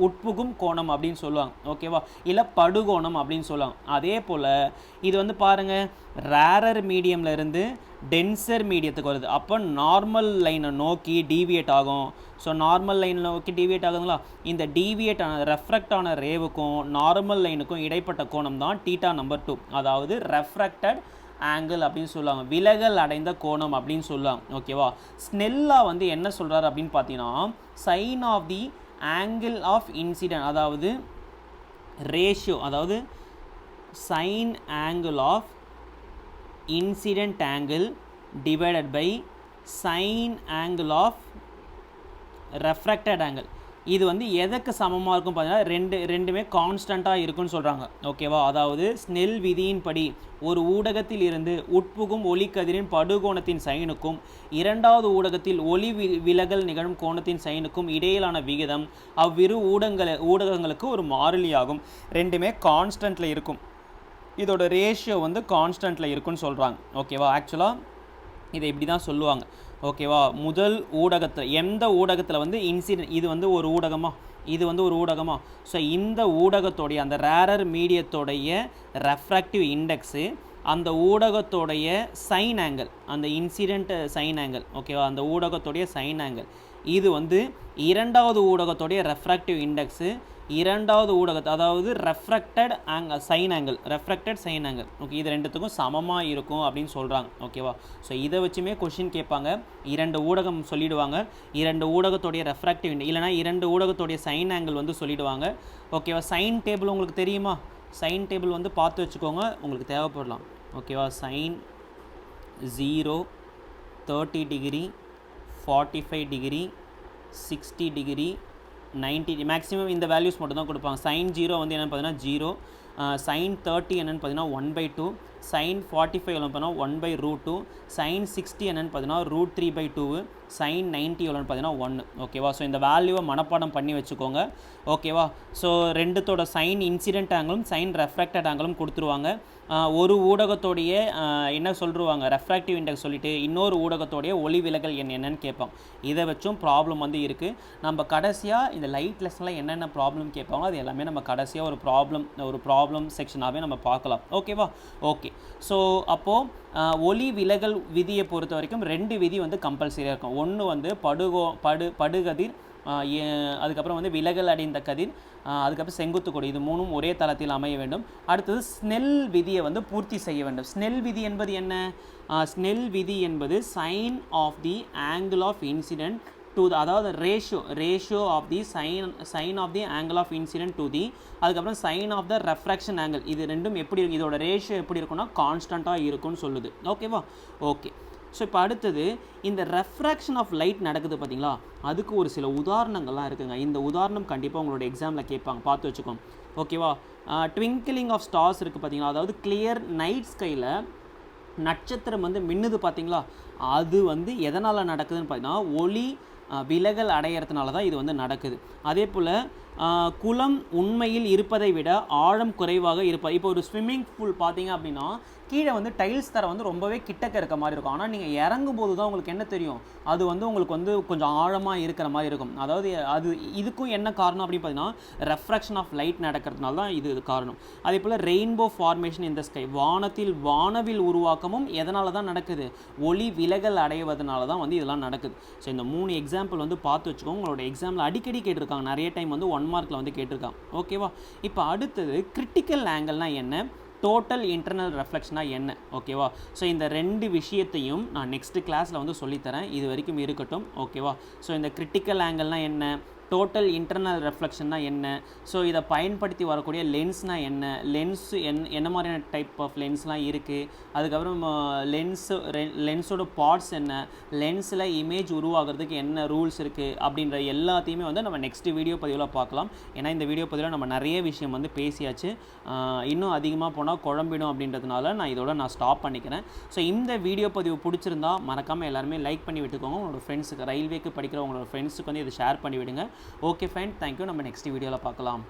உட்புகும் கோணம் அப்படின்னு சொல்லுவாங்க. ஓகேவா? இல்லை படுகோணம் அப்படின்னு சொல்லுவாங்க. அதே போல் இது வந்து பாருங்கள், ரேரர் மீடியமில் இருந்து டென்சர் மீடியத்துக்கு வருது. அப்போ நார்மல் லைனை நோக்கி டீவியேட் ஆகும். ஸோ நார்மல் லைனை நோக்கி டீவியேட் ஆகுதுங்களா, இந்த டீவியேட் ஆன ரெஃப்ராக்ட் ஆன ரேவுக்கும் நார்மல் லைனுக்கும் இடைப்பட்ட கோணம் தான் θ நம்பர் 2, அதாவது ரெஃப்ராக்டட் ஆங்கிள் அப்படின்னு சொல்லுவாங்க, விலகல் அடைந்த கோணம் அப்படின்னு சொல்லுவாங்க. ஓகேவா? ஸ்னெல்லா வந்து என்ன சொல்கிறார் அப்படின்னு பார்த்தீங்கன்னா, sine of the angle of incident, அதாவது ரேஷியோ, அதாவது sine angle of incident angle divided by sine angle of refracted angle. இது வந்து எதுக்கு சமமாக இருக்கும் பார்த்தீங்கன்னா ரெண்டுமே கான்ஸ்டண்ட்டாக இருக்குன்னு சொல்கிறாங்க. ஓகேவா? அதாவது ஸ்னெல் விதியின்படி ஒரு ஊடகத்தில் இருந்து உட்புகும் ஒளிக்கதிரின் படுகோணத்தின் சைனுக்கும் இரண்டாவது ஊடகத்தில் ஒளி விலகல் நிகழும் கோணத்தின் சைனுக்கும் இடையிலான விகிதம் அவ்விரு ஊடகங்களுக்கு ஒரு மாறிலியாகும். ரெண்டுமே கான்ஸ்டண்ட்டில் இருக்கும். இதோட ரேஷியோ வந்து கான்ஸ்டண்ட்டில் இருக்குன்னு சொல்கிறாங்க. ஓகேவா? ஆக்சுவலாக இதை இப்படி தான் சொல்லுவாங்க. ஓகேவா? முதல் ஊடகத்தில் எந்த ஊடகத்தில் வந்து இன்சிடென்ட் இது வந்து ஒரு ஊடகமா, இது வந்து ஒரு ஊடகமா, ஸோ இந்த ஊடகத்தோடைய அந்த ரேரர் மீடியத்தோடைய ரெஃப்ராக்டிவ் இண்டெக்ஸு அந்த ஊடகத்தோடைய சைன் ஆங்கிள், அந்த இன்சிடென்ட் சைன் ஆங்கிள், ஓகேவா, அந்த ஊடகத்தோடைய சைன் ஆங்கிள், இது வந்து இரண்டாவது ஊடகத்தோடைய ரெஃப்ராக்டிவ் இண்டெக்ஸு இரண்டாவது ஊடகத்தை அதாவது refracted sine angle, refracted sine angle, okay, இது ரெண்டுத்துக்கும் சமமாக இருக்கும் அப்படின்னு சொல்கிறாங்க. ஓகேவா? ஸோ இதை வச்சுமே கொஷின் கேட்பாங்க. இரண்டு ஊடகம் சொல்லிவிடுவாங்க, இரண்டு ஊடகத்தோடைய ரெஃப்ராக்டிவ் இல்லைனா இரண்டு ஊடகத்தோடைய சைன் ஆங்கிள் வந்து சொல்லிவிடுவாங்க. ஓகேவா? சைன் டேபிள் உங்களுக்கு தெரியுமா? சைன் டேபிள் வந்து பார்த்து வச்சுக்கோங்க, உங்களுக்கு தேவைப்படலாம். ஓகேவா? Sine 0, 30 degree, 45 degree, 60 degree, 90 maximum இந்த வேல்யூஸ் மட்டும் தான் கொடுப்பாங்க. சைன் 0 வந்து என்னென்னு பார்த்தீங்கன்னா 0, சைன் 30 என்னென்னு பார்த்தீங்கன்னா 1/2, சைன் 45 எவ்வளோன்னு பார்த்தீங்கன்னா 1/√2, சைன் 60 என்னென்னு பார்த்தீங்கன்னா √3/2, சைன் 90 எவ்வளோன்னு பார்த்தீங்கன்னா 1. ஓகேவா? ஸோ இந்த வேல்யூவை மனப்பாடம் பண்ணி வச்சுக்கோங்க. ஓகேவா? ஸோ ரெண்டுத்தோட சைன் இன்சிடென்ட் ஆங்கிளும் சைன் ரெஃப்ராக்டட் ஆங்கிளும் கொடுத்துருவாங்க. ஒரு ஊடகத்தோடைய என்ன சொல்லிடுவாங்க, ரெஃப்ராக்டிவ் இண்டெக்ஸ் சொல்லிவிட்டு இன்னொரு ஊடகத்தோடைய ஒளி விலகல் என்னென்னு கேட்பாங்க. இதை வச்சும் ப்ராப்ளம் வந்து இருக்குது. நம்ம கடைசியாக இந்த லைட் லெசனில் என்னென்ன ப்ராப்ளம் கேட்பாங்களோ அது எல்லாமே நம்ம கடைசியாக ஒரு ப்ராப்ளம் செக்ஷனாகவே நம்ம பார்க்கலாம். ஓகேவா? ஓகே. ஸோ அப்போது ஒளி விலகல் விதியை பொறுத்த வரைக்கும் ரெண்டு விதி வந்து கம்பல்சரியாக இருக்கும். ஒன்று வந்து படுகதிர், அதுக்கப்புறம் வந்து விலகல் அடைந்த கதிர், அதுக்கப்புறம் செங்குத்து கோடு, இது மூணும் ஒரே தளத்தில் அமைய வேண்டும். அடுத்தது ஸ்னெல் விதியை வந்து பூர்த்தி செய்ய வேண்டும். ஸ்னெல் விதி என்பது என்ன? ஸ்னெல் விதி என்பது sine of the angle of incident to அதாவது ratio of the sine of the angle of incident to the அதுக்கப்புறம் sine of the refraction angle, இது ரெண்டும் எப்படி இருக்கும், இதோட ரேஷியோ எப்படி இருக்குன்னா கான்ஸ்டண்ட்டாக இருக்கும்னு சொல்லுது. ஓகேவா? ஓகே. ஸோ இப்போ அடுத்தது இந்த ரெஃப்ராக்ஷன் ஆஃப் லைட் நடக்குது பார்த்தீங்களா, அதுக்கு ஒரு சில உதாரணங்கள்லாம் இருக்குங்க. இந்த உதாரணம் கண்டிப்பாக உங்களோட எக்ஸாமில் கேட்பாங்க, பார்த்து வச்சுக்கோங்க. ஓகேவா? ட்விங்கிளிங் ஆஃப் ஸ்டார்ஸ் இருக்குது பார்த்தீங்களா, அதாவது கிளியர் நைட் ஸ்கையில் நட்சத்திரம் வந்து மின்னுது பார்த்தீங்களா, அது வந்து எதனால் நடக்குதுன்னு பார்த்தீங்கன்னா ஒளி விலகல் அடையிறதுனால தான் இது வந்து நடக்குது. அதே போல் குளம் உண்மையில் இருப்பதை விட ஆழம் குறைவாக இருப்பது. இப்போ ஒரு ஸ்விம்மிங் பூல் பார்த்தீங்க அப்படின்னா கீழே வந்து டைல்ஸ் தர வந்து ரொம்பவே கிட்டக்க இருக்க மாதிரி இருக்கும். ஆனால் நீங்கள் இறங்கும் போது தான் உங்களுக்கு என்ன தெரியும், அது வந்து உங்களுக்கு வந்து கொஞ்சம் ஆழமாக இருக்கிற மாதிரி இருக்கும். அதாவது இதுக்கும் என்ன காரணம் அப்படின்னு பார்த்தீங்கன்னா ரெஃப்ராக்ஷன் ஆஃப் லைட் நடக்கிறதுனால தான் இது காரணம். அதே போல் ரெயின்போ ஃபார்மேஷன் இந்த ஸ்கை, வானவில் உருவாக்கமும் எதனால தான் நடக்குது, ஒளி விலகல் அடைவதனால தான் வந்து இதெல்லாம் நடக்குது. ஸோ இந்த 3 எக்ஸாம்பிள் வந்து பார்த்து வச்சுக்கோங்க. உங்களோட எக்ஸாமில் அடிக்கடி கேட்டிருக்காங்க, நிறைய டைம் வந்து 1 மார்க்கில் வந்து கேட்டிருக்காங்க. ஓகேவா? இப்போ அடுத்தது கிரிட்டிக்கல் ஆங்கிள்னால் என்ன, டோட்டல் இன்டர்னல் ரெஃப்ளெக்ஷனாக என்ன? ஓகேவா? ஸோ இந்த ரெண்டு விஷயத்தையும் நான் நெக்ஸ்ட் கிளாஸில் வந்து சொல்லித்தரேன், இது வரைக்கும் இருக்கட்டும். ஓகேவா? ஸோ இந்த கிரிட்டிக்கல் ஆங்கிள்னால் என்ன, டோட்டல் இன்டர்னல் ரெஃப்ளெக்ஷன்னா என்ன, ஸோ இதை பயன்படுத்தி வரக்கூடிய லென்ஸ்னால் என்ன, என்ன மாதிரியான டைப் ஆஃப் லென்ஸ்லாம் இருக்குது, அதுக்கப்புறம் லென்ஸோட பார்ட்ஸ் என்ன, லென்ஸில் இமேஜ் உருவாகிறதுக்கு என்ன ரூல்ஸ் இருக்குது அப்படின்ற எல்லாத்தையுமே வந்து நம்ம நெக்ஸ்ட் வீடியோ பதிவில் பார்க்கலாம். ஏன்னா இந்த வீடியோ பதிவில் நம்ம நிறைய விஷயம் வந்து பேசியாச்சு, இன்னும் அதிகமாக போனால் குழம்பிடும் அப்படின்றதுனால நான் ஸ்டாப் பண்ணிக்கிறேன். ஸோ இந்த வீடியோ பதிவு பிடிச்சிருந்தா மறக்காமல் எல்லாருமே லைக் பண்ணி விட்டுக்கோங்க. உங்களோட ஃப்ரெண்ட்ஸுக்கு, ரயில்வேக்கு படிக்கிற உங்களோட ஃப்ரெண்ட்ஸுக்கு வந்து இதை ஷேர் பண்ணி விடுங்க. Okay fine, thank you. நம்ம நெக்ஸ்ட் வீடியோவில் பார்க்கலாம்.